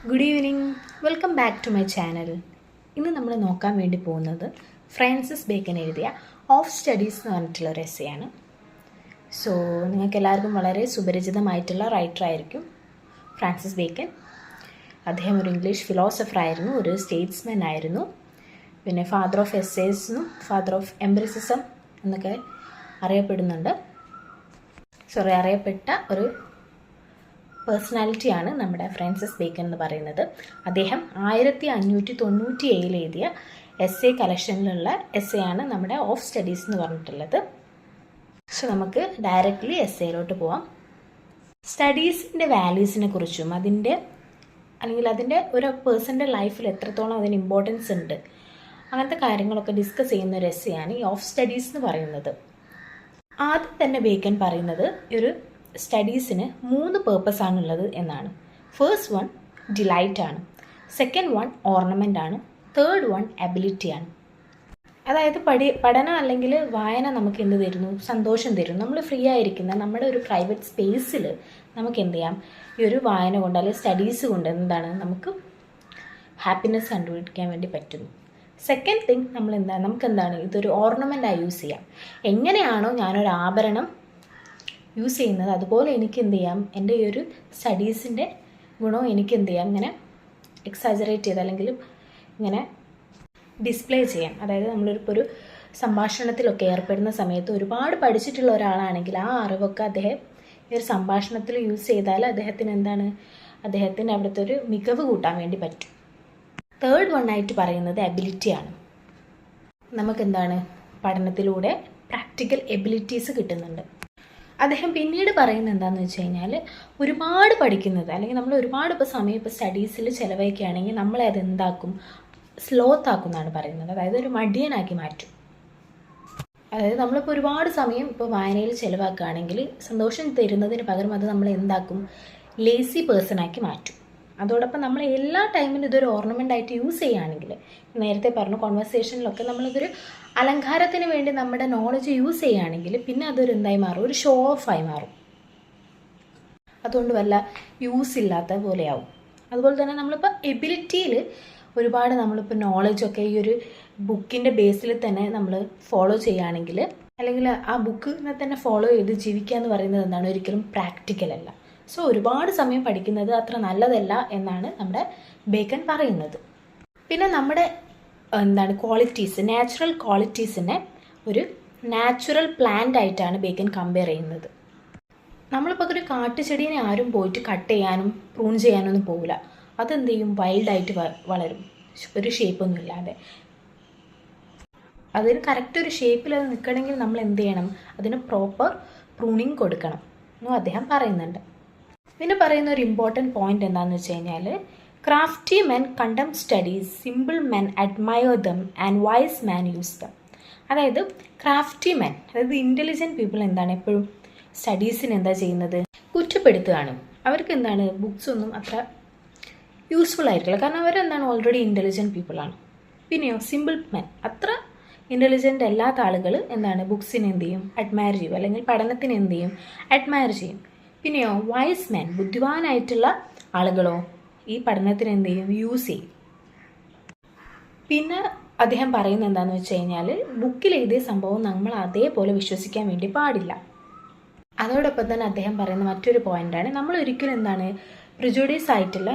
Good evening, welcome back to my channel. ഇന്ന് നമ്മൾ നോക്കാൻ വേണ്ടി പോകുന്നത് ഫ്രാൻസിസ് ബേക്കൻ എഴുതിയ ഓഫ് സ്റ്റഡീസ് എന്ന് പറഞ്ഞിട്ടുള്ള ഒരു എസ്സേയാണ്. സോ നിങ്ങൾക്ക് എല്ലാവർക്കും വളരെ സുപരിചിതമായിട്ടുള്ള റൈറ്റർ ആയിരിക്കും ഫ്രാൻസിസ് ബേക്കൻ. അദ്ദേഹം ഒരു ഇംഗ്ലീഷ് ഫിലോസഫർ ആയിരുന്നു, ഒരു സ്റ്റേറ്റ്സ്മാൻ ആയിരുന്നു, പിന്നെ ഫാദർ ഓഫ് എസ്സേസും ഫാദർ ഓഫ് എംബ്രിസിസം എന്നൊക്കെ അറിയപ്പെട്ട ഒരു പേഴ്സണാലിറ്റിയാണ് നമ്മുടെ ഫ്രാൻസിസ് ബേക്കൻ എന്ന് പറയുന്നത്. അദ്ദേഹം 1597 എഴുതിയ എസ്സേ കളക്ഷനിലുള്ള എസ്സേയാണ് നമ്മുടെ ഓഫ് സ്റ്റഡീസ് എന്ന് പറഞ്ഞിട്ടുള്ളത്. സോ നമുക്ക് ഡയറക്റ്റ്ലി എസ്സേയിലോട്ട് പോവാം. സ്റ്റഡീസിൻ്റെ വാല്യൂസിനെ കുറിച്ചും അതിൻ്റെ ഒരു പേഴ്സൻ്റെ ലൈഫിൽ എത്രത്തോളം അതിന് ഇമ്പോർട്ടൻസ് ഉണ്ട്, അങ്ങനത്തെ കാര്യങ്ങളൊക്കെ ഡിസ്കസ് ചെയ്യുന്ന ഒരു എസ്സേയാണ് ഈ ഓഫ് സ്റ്റഡീസ് എന്ന് പറയുന്നത്. ആദ്യം തന്നെ ബേക്കൻ പറയുന്നത് ഒരു സ്റ്റഡീസിന് 3 പേർപ്പസാണുള്ളത് എന്നാണ്. ഫസ്റ്റ് വൺ ഡിലൈറ്റ് ആണ്, സെക്കൻഡ് വൺ ഓർണമെൻ്റ് ആണ്, തേർഡ് വൺ എബിലിറ്റി ആണ്. അതായത് പഠനം അല്ലെങ്കിൽ വായന നമുക്ക് എന്ത് തരുന്നു? സന്തോഷം തരുന്നു. നമ്മൾ ഫ്രീ ആയിരിക്കുന്ന നമ്മുടെ ഒരു പ്രൈവറ്റ് സ്പേസിൽ നമുക്ക് എന്ത് ചെയ്യാം? ഈ ഒരു വായന കൊണ്ട് അല്ലെങ്കിൽ സ്റ്റഡീസ് കൊണ്ട് നമുക്ക് ഹാപ്പിനെസ് കണ്ടുപിടിക്കാൻ വേണ്ടി പറ്റുന്നു. സെക്കൻഡ് തിങ് നമുക്ക് ഇതൊരു ഓർണമെൻ്റായി യൂസ് ചെയ്യാം. എങ്ങനെയാണോ ഞാനൊരു ആഭരണം യൂസ് ചെയ്യുന്നത് അതുപോലെ എനിക്ക് എന്ത് ചെയ്യാം, എൻ്റെ ഈ ഒരു സ്റ്റഡീസിൻ്റെ ഗുണം എനിക്ക് എന്ത് ചെയ്യാം, ഇങ്ങനെ എക്സാജറേറ്റ് ചെയ്ത് അല്ലെങ്കിൽ ഇങ്ങനെ ഡിസ്പ്ലേ ചെയ്യാം. അതായത് നമ്മളിപ്പോൾ ഒരു സംഭാഷണത്തിലൊക്കെ ഏർപ്പെടുന്ന സമയത്ത് ഒരുപാട് പഠിച്ചിട്ടുള്ള ഒരാളാണെങ്കിൽ ആ അറിവൊക്കെ അദ്ദേഹം ഈ ഒരു സംഭാഷണത്തിൽ യൂസ് ചെയ്താൽ അദ്ദേഹത്തിന് അവിടുത്തെ ഒരു മികവ് കൂട്ടാൻ വേണ്ടി പറ്റും. തേർഡ് വണ്ണായിട്ട് പറയുന്നത് എബിലിറ്റിയാണ്. പഠനത്തിലൂടെ പ്രാക്ടിക്കൽ എബിലിറ്റീസ് കിട്ടുന്നുണ്ട്. അദ്ദേഹം പിന്നീട് പറയുന്നത് എന്താണെന്ന് വെച്ച് കഴിഞ്ഞാൽ, ഒരുപാട് പഠിക്കുന്നത് അല്ലെങ്കിൽ നമ്മൾ ഒരുപാട് സമയം സ്റ്റഡീസിൽ ചിലവഴിക്കുകയാണെങ്കിൽ നമ്മളെ അതെന്താക്കും? സ്ലോത്ത് ആക്കും എന്നാണ് പറയുന്നത്. അതായത് ഒരു മടിയനാക്കി മാറ്റും. അതായത് നമ്മളിപ്പോൾ ഒരുപാട് സമയം വായനയിൽ ചിലവാക്കുകയാണെങ്കിൽ സന്തോഷം തരുന്നതിന് പകരം അത് നമ്മൾ എന്താക്കും? ലേസി പേഴ്സണാക്കി മാറ്റും. അതോടൊപ്പം നമ്മൾ എല്ലാ ടൈമിലും ഇതൊരു ഓർണമെൻ്റ് ആയിട്ട് യൂസ് ചെയ്യുകയാണെങ്കിൽ, നേരത്തെ പറഞ്ഞു കോൺവെർസേഷനിലൊക്കെ നമ്മളിതൊരു അലങ്കാരത്തിന് വേണ്ടി നമ്മുടെ നോളജ് യൂസ് ചെയ്യുകയാണെങ്കിൽ പിന്നെ അതൊരു എന്തായി മാറും? ഒരു ഷോ ഓഫ് ആയി മാറും. അതുകൊണ്ട് വല്ല യൂസ് ഇല്ലാത്ത പോലെയാവും. അതുപോലെ തന്നെ നമ്മളിപ്പോൾ എബിലിറ്റിയിൽ ഒരുപാട് നോളജൊക്കെ ഈ ഒരു ബുക്കിൻ്റെ ബേസിൽ തന്നെ നമ്മൾ ഫോളോ ചെയ്യുകയാണെങ്കിൽ, അല്ലെങ്കിൽ ആ ബുക്കിനെ തന്നെ ഫോളോ ചെയ്ത് ജീവിക്കുക എന്ന് പറയുന്നത് ഒരിക്കലും പ്രാക്ടിക്കൽ അല്ല. സോ ഒരുപാട് സമയം പഠിക്കുന്നത് അത്ര നല്ലതല്ല എന്നാണ് നമ്മുടെ ബേക്കൻ പറയുന്നത്. പിന്നെ നമ്മുടെ ക്വാളിറ്റീസ്, നാച്ചുറൽ ക്വാളിറ്റീസിനെ ഒരു നാച്ചുറൽ പ്ലാന്റ് ആയിട്ടാണ് ബേക്കൻ കമ്പയർ ചെയ്യുന്നത്. നമ്മളിപ്പോൾ ഒരു കാട്ടുചെടീനെ ആരും പോയിട്ട് കട്ട് ചെയ്യാനും പ്രൂൺ ചെയ്യാനൊന്നും പോകില്ല. അതെന്ത് ചെയ്യും? വൈൽഡായിട്ട് വളരും, ഒരു ഷേപ്പൊന്നും ഇല്ലാതെ. അതിന് കറക്റ്റ് ഒരു ഷേപ്പിൽ അത് നിൽക്കണമെങ്കിൽ നമ്മൾ എന്ത് ചെയ്യണം? അതിന് പ്രോപ്പർ പ്രൂണിങ് കൊടുക്കണം എന്നും അദ്ദേഹം പറയുന്നുണ്ട്. പിന്നെ പറയുന്ന ഒരു ഇമ്പോർട്ടൻറ്റ് പോയിന്റ് എന്താണെന്ന് വെച്ച് കഴിഞ്ഞാൽ, ക്രാഫ്റ്റി മെൻ കണ്ടം studies, simple men admire them and vice man use dum. അതായത് ക്രാഫ്റ്റി മെൻ, അതായത് ഇൻ്റലിജൻറ്റ് പീപ്പിൾ എപ്പോഴും സ്റ്റഡീസിന് ചെയ്യുന്നത്? കുറ്റപ്പെടുത്തുകയാണ്. അവർക്ക് ബുക്സ് ഒന്നും അത്ര യൂസ്ഫുൾ ആയിരിക്കില്ല. കാരണം അവർ ഓൾറെഡി ഇൻ്റലിജൻറ്റ് പീപ്പിളാണ്. പിന്നെയോ സിമ്പിൾ മെൻ, അത്ര ഇൻ്റലിജൻ്റ് അല്ലാത്ത ആളുകൾ ബുക്സിനെ അഡ്മയർ ചെയ്യും, അല്ലെങ്കിൽ പഠനത്തിന് അഡ്മയർ ചെയ്യും. പിന്നെയോ വൈസ് മാൻ, ബുദ്ധിമാനായിട്ടുള്ള ആളുകളോ ഈ പഠനത്തിന് യൂസ് ചെയ്യും. പിന്നെ അദ്ദേഹം പറയുന്നത് എന്താണെന്ന് വെച്ച് കഴിഞ്ഞാൽ, ബുക്കിൽ എഴുതിയ സംഭവം നമ്മൾ അതേപോലെ വിശ്വസിക്കാൻ വേണ്ടി പാടില്ല. അതോടൊപ്പം തന്നെ അദ്ദേഹം പറയുന്ന മറ്റൊരു പോയിന്റാണ്, നമ്മൾ ഒരിക്കലും പ്രിജുഡീസ് ആയിട്ടുള്ള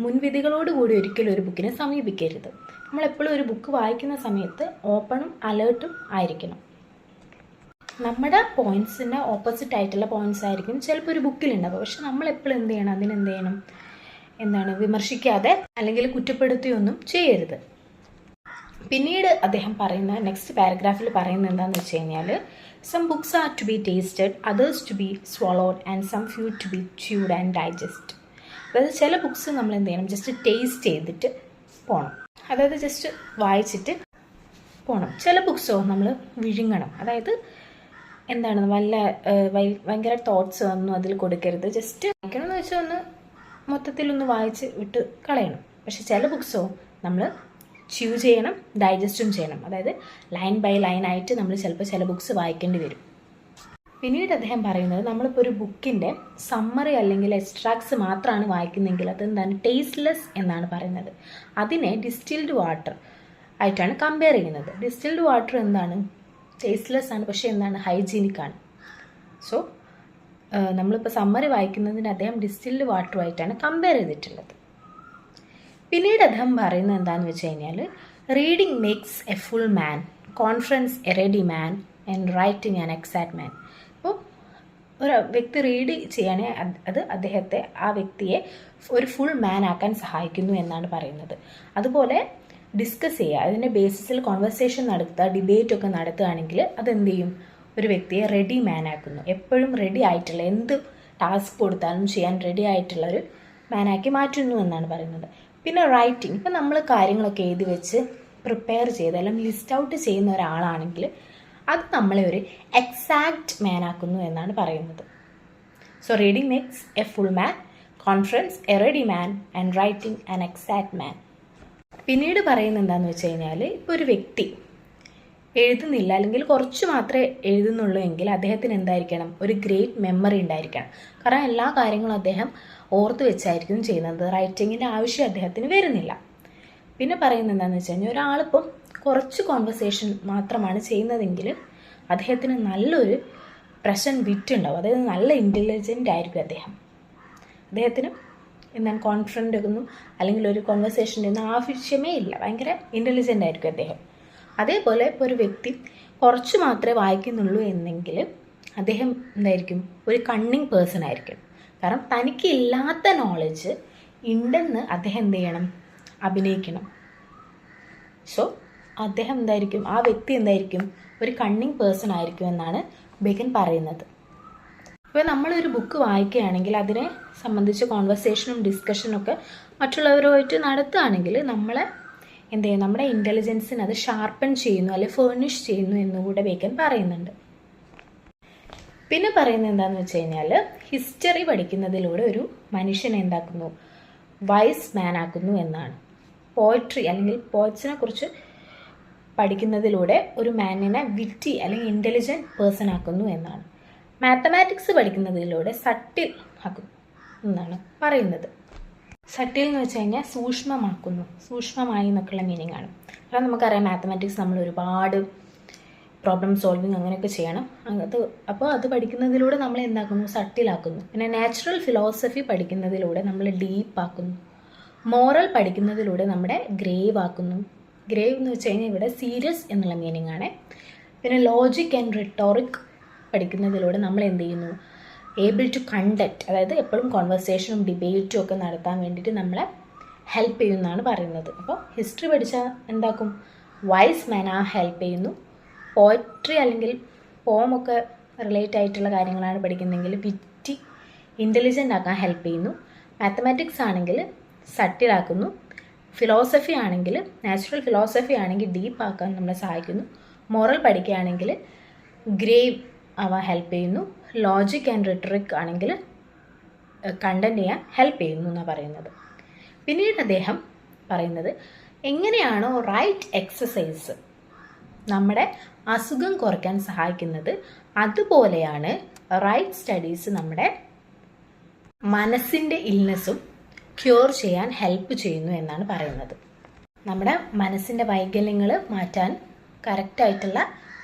മുൻവിധികളോട് കൂടി ഒരിക്കലും ഒരു ബുക്കിനെ സമീപിക്കരുത്. നമ്മളെപ്പോഴും ഒരു ബുക്ക് വായിക്കുന്ന സമയത്ത് ഓപ്പണും അലേർട്ടും ആയിരിക്കണം. നമ്മുടെ പോയിൻറ്റ്സിൻ്റെ ഓപ്പോസിറ്റ് ആയിട്ടുള്ള പോയിൻറ്റ്സ് ആയിരിക്കും ചിലപ്പോൾ ഒരു ബുക്കിലുണ്ടാവുക. പക്ഷെ നമ്മളെപ്പോഴും വിമർശിക്കാതെ അല്ലെങ്കിൽ കുറ്റപ്പെടുത്തുകയൊന്നും ചെയ്യരുത്. പിന്നീട് അദ്ദേഹം പറയുന്ന നെക്സ്റ്റ് പാരഗ്രാഫിൽ പറയുന്നത് എന്താണെന്ന് വെച്ച് കഴിഞ്ഞാൽ, some books are to be tasted, others to be swallowed and some few to be chewed and digest. അതായത് ചില ബുക്സ് നമ്മൾ ജസ്റ്റ് ടേസ്റ്റ് ചെയ്തിട്ട് പോകണം, അതായത് ജസ്റ്റ് വായിച്ചിട്ട് പോകണം. ചില ബുക്സോ നമ്മൾ വിഴുങ്ങണം. അതായത് ഭയങ്കര തോട്ട്സ് ഒന്നും അതിൽ കൊടുക്കരുത്. ജസ്റ്റ് വായിക്കണമെന്ന് വെച്ചാൽ മൊത്തത്തിലൊന്ന് വായിച്ച് വിട്ട് കളയണം. പക്ഷെ ചില ബുക്സോ നമ്മൾ ച്യൂ ചെയ്യണം, ഡൈജസ്റ്റും ചെയ്യണം. അതായത് ലൈൻ ബൈ ലൈൻ ആയിട്ട് നമ്മൾ ചില ബുക്സ് വായിക്കേണ്ടി വരും. പിന്നീട് അദ്ദേഹം പറയുന്നത് നമ്മളിപ്പോൾ ഒരു ബുക്കിൻ്റെ സമ്മറി അല്ലെങ്കിൽ എക്സ്ട്രാക്ട്സ് മാത്രമാണ് വായിക്കുന്നതെങ്കിൽ അതെന്താണ് ടേസ്റ്റ്ലെസ് എന്നാണ് പറയുന്നത്. അതിനെ ഡിസ്റ്റിൽഡ് വാട്ടർ ആയിട്ടാണ് കമ്പയർ ചെയ്യുന്നത്. ഡിസ്റ്റിൽഡ് വാട്ടർ എന്താണ്, ടേസ്റ്റ്ലെസ് ആണ്, പക്ഷേ എന്താണ്, ഹൈജീനിക് ആണ്. സോ നമ്മളിപ്പോൾ സമ്മറി വായിക്കുന്നതിന് അദ്ദേഹം ഡിസ്റ്റിൽഡ് വാട്ടറുമായിട്ടാണ് കമ്പയർ ചെയ്തിട്ടുള്ളത്. പിന്നീട് അദ്ദേഹം പറയുന്നത് എന്താണെന്ന് വെച്ച് കഴിഞ്ഞാൽ reading makes a full man, confidence a ready man and writing an exact man. അപ്പോൾ ഒരു വ്യക്തി റീഡ് ചെയ്യുകയാണെങ്കിൽ അത് അദ്ദേഹത്തെ, ആ വ്യക്തിയെ ഒരു ഫുൾ മാൻ ആക്കാൻ സഹായിക്കുന്നു എന്നാണ് പറയുന്നത്. അതുപോലെ ഡിസ്കസ് ചെയ്യുക, അതിൻ്റെ ബേസിസിൽ കോൺവെർസേഷൻ നടത്തുക, ഡിബേറ്റ് ഒക്കെ നടത്തുകയാണെങ്കിൽ അതെന്ത് ചെയ്യും, ഒരു വ്യക്തിയെ റെഡി മാൻ ആക്കുന്നു. എപ്പോഴും റെഡി ആയിട്ടുള്ള, എന്ത് ടാസ്ക് കൊടുത്താലും ചെയ്യാൻ റെഡി ആയിട്ടുള്ള ഒരു മാനാക്കി മാറ്റുന്നു എന്നാണ് പറയുന്നത്. പിന്നെ റൈറ്റിംഗ്, ഇപ്പം നമ്മൾ കാര്യങ്ങളൊക്കെ എഴുതി വെച്ച് പ്രിപ്പയർ ചെയ്ത് അല്ലെങ്കിൽ ലിസ്റ്റ് ഔട്ട് ചെയ്യുന്ന ഒരാളാണെങ്കിൽ അത് നമ്മളെ ഒരു എക്സാക്റ്റ് മാൻ ആക്കുന്നു എന്നാണ് പറയുന്നത്. So reading makes a full man, confidence a ready man and writing an exact man. പിന്നീട് പറയുന്നത് എന്താണെന്ന് വെച്ച് കഴിഞ്ഞാൽ ഇപ്പോൾ ഒരു വ്യക്തി എഴുതുന്നില്ല അല്ലെങ്കിൽ കുറച്ച് മാത്രമേ എഴുതുന്നുള്ളൂ എങ്കിൽ അദ്ദേഹത്തിന് എന്തായിരിക്കണം, ഒരു ഗ്രേറ്റ് മെമ്മറി ഉണ്ടായിരിക്കണം. കാരണം എല്ലാ കാര്യങ്ങളും അദ്ദേഹം ഓർത്ത് വെച്ചായിരിക്കും ചെയ്യുന്നത്. റൈറ്റിങ്ങിൻ്റെ ആവശ്യം അദ്ദേഹത്തിന് വരുന്നില്ല. പിന്നെ പറയുന്നത് എന്താണെന്ന് വെച്ച് കഴിഞ്ഞാൽ ഒരാളിപ്പം കുറച്ച് കോൺവെർസേഷൻ മാത്രമാണ് ചെയ്യുന്നതെങ്കിൽ അദ്ദേഹത്തിന് നല്ലൊരു പ്രസൻറ്റ് വിറ്റ് ഉണ്ടാവും. അതായത് നല്ല ഇൻ്റലിജൻ്റ് ആയിരിക്കും അദ്ദേഹത്തിന് എന്താണ് കോൺഫിഡൻ്റ് ഒന്നും അല്ലെങ്കിൽ ഒരു കോൺവെർസേഷൻ്റെ ഒന്നും ആവശ്യമേ ഇല്ല, ഭയങ്കര ഇൻ്റലിജൻ്റ് ആയിരിക്കും അദ്ദേഹം. അതേപോലെ ഇപ്പോൾ ഒരു വ്യക്തി കുറച്ച് മാത്രമേ വായിക്കുന്നുള്ളൂ എന്നെങ്കിൽ അദ്ദേഹം എന്തായിരിക്കും, ഒരു കണ്ണിങ് പേഴ്സൺ ആയിരിക്കും. കാരണം തനിക്ക് ഇല്ലാത്ത നോളജ് ഉണ്ടെന്ന് അദ്ദേഹം എന്ത് ചെയ്യണം, അഭിനയിക്കണം. സോ അദ്ദേഹം എന്തായിരിക്കും, ആ വ്യക്തി എന്തായിരിക്കും, ഒരു കണ്ണിങ് പേഴ്സൺ ആയിരിക്കും എന്നാണ് ബേക്കൻ പറയുന്നത്. ഇപ്പോൾ നമ്മളൊരു ബുക്ക് വായിക്കുകയാണെങ്കിൽ അതിനെ സംബന്ധിച്ച് കോൺവെർസേഷനും ഡിസ്കഷനും ഒക്കെ മറ്റുള്ളവരുമായിട്ട് നടത്തുകയാണെങ്കിൽ നമ്മളെ എന്ത് ചെയ്യും, നമ്മുടെ ഇൻ്റലിജൻസിന് അത് ഷാർപ്പൺ ചെയ്യുന്നു അല്ലെങ്കിൽ ഫേർണിഷ് ചെയ്യുന്നു എന്നുകൂടെ ബേക്കൻ പറയുന്നുണ്ട്. പിന്നെ പറയുന്നത് എന്താണെന്ന് വെച്ച് കഴിഞ്ഞാൽ ഹിസ്റ്ററി പഠിക്കുന്നതിലൂടെ ഒരു മനുഷ്യനെ എന്താക്കുന്നു, വൈസ് മാൻ ആക്കുന്നു എന്നാണ്. പോയട്രി അല്ലെങ്കിൽ പോയറ്റ്സിനെ കുറിച്ച് പഠിക്കുന്നതിലൂടെ ഒരു മാനിനെ വിറ്റി അല്ലെങ്കിൽ ഇൻ്റലിജൻറ്റ് പേഴ്സൺ ആക്കുന്നു എന്നാണ്. മാത്തമാറ്റിക്സ് പഠിക്കുന്നതിലൂടെ സട്ടിൽ ആക്കുന്നു എന്നാണ് പറയുന്നത്. സട്ടിൽ എന്ന് വെച്ച് കഴിഞ്ഞാൽ സൂക്ഷ്മമാക്കുന്നു, സൂക്ഷ്മമായി എന്നൊക്കെയുള്ള മീനിങ് ആണ്. കാരണം നമുക്കറിയാം മാത്തമാറ്റിക്സ് നമ്മൾ ഒരുപാട് പ്രോബ്ലം സോൾവിങ് അങ്ങനെയൊക്കെ ചെയ്യണം. അപ്പോൾ അത് പഠിക്കുന്നതിലൂടെ നമ്മൾ എന്താക്കുന്നു, സട്ടിലാക്കുന്നു. പിന്നെ നാച്ചുറൽ ഫിലോസഫി പഠിക്കുന്നതിലൂടെ നമ്മൾ ഡീപ്പാക്കുന്നു. മോറൽ പഠിക്കുന്നതിലൂടെ നമ്മുടെ ഗ്രേവ് ആക്കുന്നു. ഗ്രേവ് എന്ന് വെച്ച് കഴിഞ്ഞാൽ ഇവിടെ സീരിയസ് എന്നുള്ള മീനിങ് ആണ്. പിന്നെ ലോജിക് ആൻഡ് റിട്ടോറിക് പഠിക്കുന്നതിലൂടെ നമ്മൾ എന്ത് ചെയ്യുന്നു, ഏബിൾ ടു കണ്ടക്ട്, അതായത് എപ്പോഴും കോൺവെർസേഷനും ഡിബേറ്റും ഒക്കെ നടത്താൻ വേണ്ടിയിട്ട് നമ്മളെ ഹെൽപ്പ് ചെയ്യുമെന്നാണ് പറയുന്നത്. അപ്പോൾ ഹിസ്റ്ററി പഠിച്ചാൽ എന്താക്കും, വൈസ് മാൻ ഹെൽപ്പ് ചെയ്യുന്നു. പോയട്രി അല്ലെങ്കിൽ പോമൊക്കെ റിലേറ്റ് ആയിട്ടുള്ള കാര്യങ്ങളാണ് പഠിക്കുന്നതെങ്കിൽ വിറ്റി ഇൻ്റലിജൻ്റ് ആക്കാൻ ഹെൽപ്പ് ചെയ്യുന്നു. മാത്തമാറ്റിക്സ് ആണെങ്കിൽ സട്ടിലാക്കുന്നു. ഫിലോസഫി ആണെങ്കിൽ, നാച്ചുറൽ ഫിലോസഫി ആണെങ്കിൽ ഡീപ്പ് ആക്കാൻ നമ്മളെ സഹായിക്കുന്നു. മോറൽ പഠിക്കുകയാണെങ്കിൽ ഗ്രേവ് ആവാൻ ഹെൽപ്പ് ചെയ്യുന്നു. ലോജിക് ആൻഡ് റിട്ടറിക് ആണെങ്കിൽ കണ്ടന്റ് ചെയ്യാൻ ഹെൽപ്പ് ചെയ്യുന്നു എന്നാണ് പറയുന്നത്. പിന്നീട് അദ്ദേഹം പറയുന്നത് എങ്ങനെയാണോ റൈറ്റ് എക്സസൈസ് നമ്മുടെ അസുഖം കുറയ്ക്കാൻ സഹായിക്കുന്നത്, അതുപോലെയാണ് റൈറ്റ് സ്റ്റഡീസ് നമ്മുടെ മനസ്സിൻ്റെ ഇൽനെസ്സും ക്യൂർ ചെയ്യാൻ ഹെൽപ്പ് ചെയ്യുന്നു എന്നാണ് പറയുന്നത്. നമ്മുടെ മനസ്സിൻ്റെ വൈകല്യങ്ങൾ മാറ്റാൻ കറക്റ്റായിട്ടുള്ള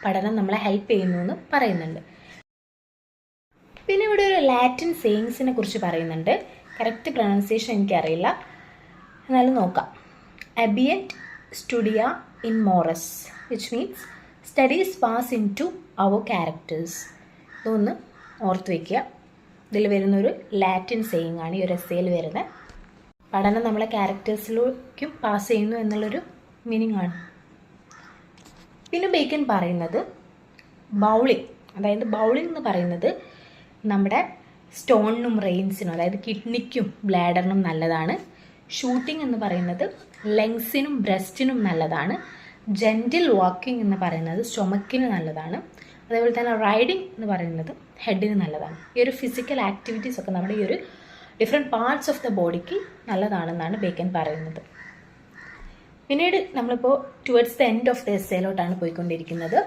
പഠനം നമ്മളെ ഹെൽപ്പ് ചെയ്യുന്നു എന്ന് പറയുന്നുണ്ട്. പിന്നെ ഇവിടെ ഒരു ലാറ്റിൻ സെയിങ്സിനെ കുറിച്ച് പറയുന്നുണ്ട്. കറക്റ്റ് പ്രൊനൗൺസിയേഷൻ എനിക്കറിയില്ല, എന്നാലും നോക്കാം. Abeunt studia in mores, which means studies pass into our characters. ഇതൊന്ന് ഓർത്ത് വയ്ക്കുക. ഇതിൽ വരുന്നൊരു ലാറ്റിൻ സെയിങ് ആണ് ഈ ഒരു എസ്സേയിൽ വരുന്നത്. പഠനം നമ്മളെ ക്യാരക്ടേഴ്സിലേക്കും പാസ് ചെയ്യുന്നു എന്നുള്ളൊരു മീനിങ് ആണ്. പിന്നെ ബേക്കൻ പറയുന്നത് ബൗളിംഗ്, അതായത് ബൗളിംഗ് എന്ന് പറയുന്നത് നമ്മുടെ സ്റ്റോണിനും റെയിൻസിനും, അതായത് കിഡ്നിക്കും ബ്ലാഡറിനും നല്ലതാണ്. ഷൂട്ടിംഗ് എന്ന് പറയുന്നത് ലങ്സിനും ബ്രസ്റ്റിനും നല്ലതാണ്. ജെൻറ്റിൽ വാക്കിംഗ് എന്ന് പറയുന്നത് സ്റ്റൊമക്കിന് നല്ലതാണ്. അതേപോലെ തന്നെ റൈഡിങ് എന്ന് പറയുന്നത് ഹെഡിന് നല്ലതാണ്. ഈ ഒരു ഫിസിക്കൽ ആക്ടിവിറ്റീസ് ഒക്കെ നമ്മുടെ ഈ ഒരു ഡിഫറെൻറ്റ് പാർട്സ് ഓഫ് ദ ബോഡിക്ക് നല്ലതാണെന്നാണ് ബേക്കൻ പറയുന്നത്. പിന്നീട് നമ്മളിപ്പോൾ towards the end of the എസ്സേയിലോട്ടാണ് പോയിക്കൊണ്ടിരിക്കുന്നത്.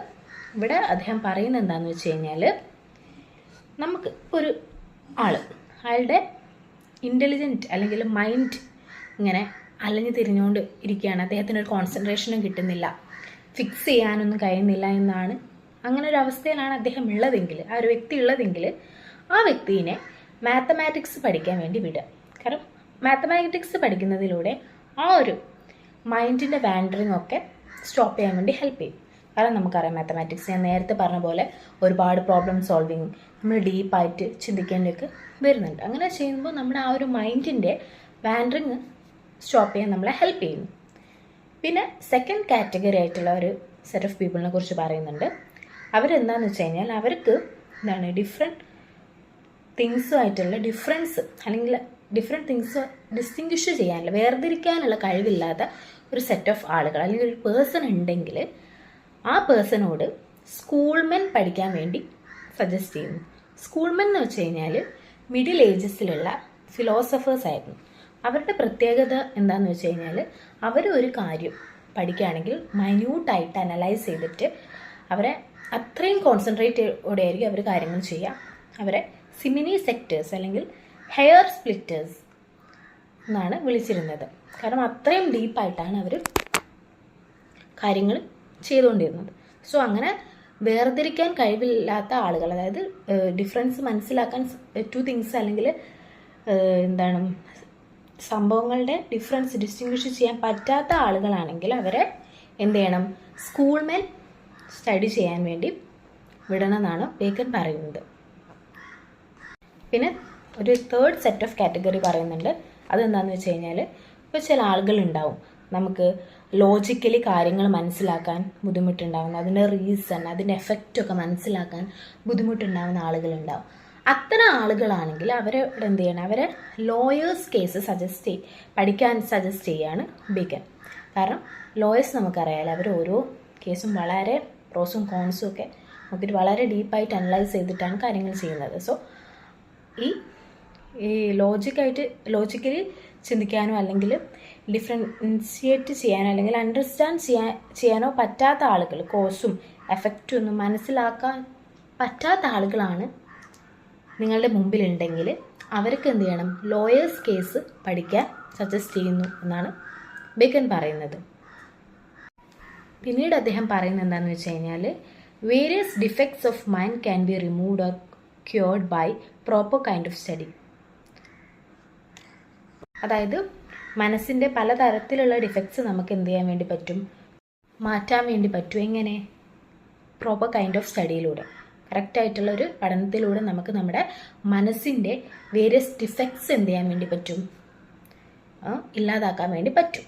ഇവിടെ അദ്ദേഹം പറയുന്നത് എന്താണെന്ന് വെച്ച് കഴിഞ്ഞാൽ നമുക്ക് ഒരു അയാളുടെ ഇൻ്റലിജൻറ്റ് അല്ലെങ്കിൽ മൈൻഡ് ഇങ്ങനെ അലഞ്ഞു തിരിഞ്ഞുകൊണ്ട് ഇരിക്കുകയാണ്, അദ്ദേഹത്തിന് ഒരു കോൺസെൻട്രേഷനും കിട്ടുന്നില്ല, ഫിക്സ് ചെയ്യാനൊന്നും കഴിയുന്നില്ല എന്നാണ്, അങ്ങനെ ഒരു അവസ്ഥയിലാണ് അദ്ദേഹം ഉള്ളതെങ്കിൽ, ആ ഒരു വ്യക്തി ഉള്ളതെങ്കിൽ ആ വ്യക്തിയെ മാത്തമാറ്റിക്സ് പഠിക്കാൻ വേണ്ടി വിടുക. കാരണം മാത്തമാറ്റിക്സ് പഠിക്കുന്നതിലൂടെ ആ ഒരു മൈൻഡിൻ്റെ വാൻഡറിങ് ഒക്കെ സ്റ്റോപ്പ് ചെയ്യാൻ വേണ്ടി ഹെൽപ്പ് ചെയ്യും. കാരണം നമുക്കറിയാം മാത്തമാറ്റിക്സ്, ഞാൻ നേരത്തെ പറഞ്ഞ പോലെ ഒരുപാട് പ്രോബ്ലം സോൾവിങ് നമ്മൾ ഡീപ്പായിട്ട് ചിന്തിക്കേണ്ടിയൊക്കെ വരുന്നുണ്ട്. അങ്ങനെ ചെയ്യുമ്പോൾ നമ്മുടെ ആ ഒരു മൈൻഡിൻ്റെ വാൻഡറിങ് സ്റ്റോപ്പ് ചെയ്യാൻ നമ്മളെ ഹെൽപ്പ് ചെയ്യുന്നു. പിന്നെ സെക്കൻഡ് കാറ്റഗറി ആയിട്ടുള്ള ഒരു സെറ്റ് ഓഫ് പീപ്പിളിനെ കുറിച്ച് പറയുന്നുണ്ട്. അവരെന്താണെന്ന് വെച്ച് കഴിഞ്ഞാൽ അവർക്ക് ഡിഫറെൻറ്റ് തിങ്സുമായിട്ടുള്ള ഡിഫറൻസ് അല്ലെങ്കിൽ ഡിഫറെൻറ്റ് തിങ്സ് ഡിസ്റ്റിങ്വിഷ് ചെയ്യാനുള്ള, വേർതിരിക്കാനുള്ള കഴിവില്ലാത്ത ഒരു സെറ്റ് ഓഫ് ആളുകൾ അല്ലെങ്കിൽ ഒരു പേഴ്സൺ ഉണ്ടെങ്കിൽ ആ പേഴ്സണോട് സ്കൂൾമെൻ പഠിക്കാൻ വേണ്ടി സജസ്റ്റ് ചെയ്യുന്നു. സ്കൂൾമെൻ എന്ന് വെച്ച് കഴിഞ്ഞാൽ മിഡിൽ ഏജസിലുള്ള ഫിലോസഫേഴ്സ് ആയിരുന്നു. അവരുടെ പ്രത്യേകത എന്താണെന്ന് വെച്ച് കഴിഞ്ഞാൽ അവർ ഒരു കാര്യം പഠിക്കുകയാണെങ്കിൽ മൈന്യൂട്ടായിട്ട് അനലൈസ് ചെയ്തിട്ട് അവരെ അത്രയും കോൺസെൻട്രേറ്റോടെ ആയിരിക്കും അവർ കാര്യങ്ങൾ ചെയ്യുക. അവരെ സിമിനി സെക്ടേഴ്സ് അല്ലെങ്കിൽ ഹെയർ സ്പ്ലിറ്റേഴ്സ് എന്നാണ് വിളിച്ചിരുന്നത്. കാരണം അത്രയും ഡീപ്പായിട്ടാണ് അവർ കാര്യങ്ങൾ ചെയ്തുകൊണ്ടിരുന്നത്. സോ അങ്ങനെ വേർതിരിക്കാൻ കഴിവില്ലാത്ത ആളുകൾ, അതായത് ഡിഫറൻസ് മനസ്സിലാക്കാൻ ടു തിങ്സ് അല്ലെങ്കിൽ സംഭവങ്ങളുടെ ഡിഫറൻസ് ഡിസ്റ്റിങ്വിഷ് ചെയ്യാൻ പറ്റാത്ത ആളുകളാണെങ്കിൽ അവരെ എന്ത് ചെയ്യണം, സ്കൂൾമെൻ സ്റ്റഡി ചെയ്യാൻ വേണ്ടി വിടണമെന്നാണ് ബേക്കൺ പറയുന്നത്. പിന്നെ ഒരു തേർഡ് സെറ്റ് ഓഫ് കാറ്റഗറി പറയുന്നുണ്ട്. അതെന്താണെന്ന് വെച്ച് കഴിഞ്ഞാൽ ഇപ്പോൾ ചില ആളുകളുണ്ടാവും നമുക്ക് ലോജിക്കലി കാര്യങ്ങൾ മനസ്സിലാക്കാൻ ബുദ്ധിമുട്ടുണ്ടാകുന്ന, അതിൻ്റെ റീസൺ അതിൻ്റെ എഫക്റ്റൊക്കെ മനസ്സിലാക്കാൻ ബുദ്ധിമുട്ടുണ്ടാകുന്ന ആളുകളുണ്ടാവും. അത്തരം ആളുകളാണെങ്കിൽ അവരോട് എന്ത് ചെയ്യണം, അവരെ ലോയേഴ്സ് കേസ് പഠിക്കാൻ സജസ്റ്റ് ചെയ്യാണ് ബേക്കൺ. കാരണം ലോയേഴ്സ് നമുക്കറിയാമല്ലോ, അവർ ഓരോ കേസും വളരെ പ്രോസും കോൺസും ഒക്കെ നോക്കിയിട്ട് വളരെ ഡീപ്പായിട്ട് അനലൈസ് ചെയ്തിട്ടാണ് കാര്യങ്ങൾ ചെയ്യുന്നത്. സോ ഈ ലോജിക്കലി ചിന്തിക്കാനോ അല്ലെങ്കിൽ ഡിഫറൻഷിയേറ്റ് ചെയ്യാനോ അല്ലെങ്കിൽ അണ്ടർസ്റ്റാൻഡ് ചെയ്യാനോ പറ്റാത്ത ആളുകൾ, കോസും എഫക്റ്റും ഒന്നും മനസ്സിലാക്കാൻ പറ്റാത്ത ആളുകളാണ് നിങ്ങളുടെ മുമ്പിലുണ്ടെങ്കിൽ അവർക്ക് എന്ത് ചെയ്യണം, ലോയേഴ്സ് കേസ് പഠിക്കാൻ സജസ്റ്റ് ചെയ്യുന്നു എന്നാണ് ബേക്കൺ പറയുന്നത്. പിന്നീട് അദ്ദേഹം പറയുന്നത് എന്താണെന്ന് വെച്ച് കഴിഞ്ഞാൽ various defects of mind can be removed or cured by proper kind of study. അതായത് മനസ്സിൻ്റെ പലതരത്തിലുള്ള ഡിഫക്ട്സ് നമുക്ക് എന്ത് ചെയ്യാൻ വേണ്ടി പറ്റും, മാറ്റാൻ വേണ്ടി പറ്റും. എങ്ങനെ? പ്രോപ്പർ കൈൻഡ് ഓഫ് സ്റ്റഡിയിലൂടെ, കറക്റ്റായിട്ടുള്ള ഒരു പഠനത്തിലൂടെ നമുക്ക് നമ്മുടെ മനസ്സിൻ്റെ വേരിയസ് ഡിഫക്ട്സ് എന്ത് ചെയ്യാൻ വേണ്ടി പറ്റും, ഇല്ലാതാക്കാൻ വേണ്ടി പറ്റും.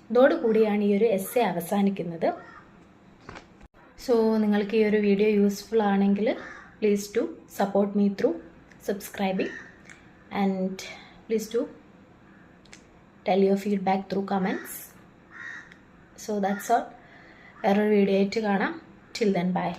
ഇതോടുകൂടിയാണ് ഈ ഒരു എസ്സേ അവസാനിക്കുന്നത്. സോ നിങ്ങൾക്ക് ഈ ഒരു വീഡിയോ യൂസ്ഫുൾ ആണെങ്കിൽ please to support me through subscribing and please to tell your feedback through comments. So that's all. വേറൊരു വീഡിയോ ആയിട്ട് കാണാം. Till then, bye.